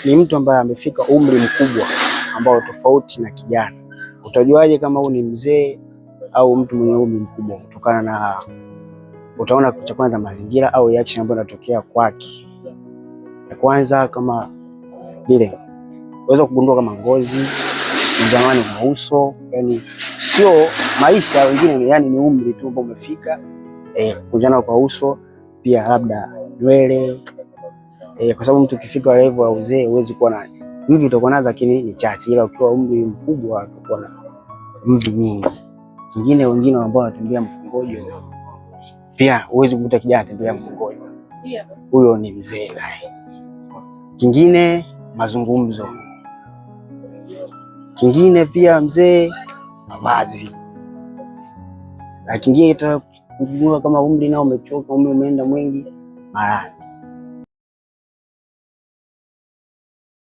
Ni mtu ambaye amefika umri mkubwa ambao tofauti na kijana. Utajuaje kama huyu ni mzee au mtu mwenye umri mkubwa? Kutokana na utaona cha kwanza mazingira au reaction ambayo inatokea kwake. Ya kwanza kama vile unaweza kugundua kama ngozi, mjamani wa uso, yani sio maisha wengine, yani ni umri tu ambao umefika. Kunjana kwa uso, pia labda nywele, kwa sababu mtu ukifika level ya uzee huwezi kuwa na hivi, utakuwa nazo lakini ni chache, ila ukiwa umri mkubwa utakuwa na mvi nyingi. Kingine wengine ambao wanatembea mkongojo, pia huwezi kukuta kijana anatembea mkongojo, huyo ni mzee naye. Kingine mazungumzo. Kingine pia mzee mavazi. Na kingine itakugundua kama umri nao umechoka, umri umeenda mwingi,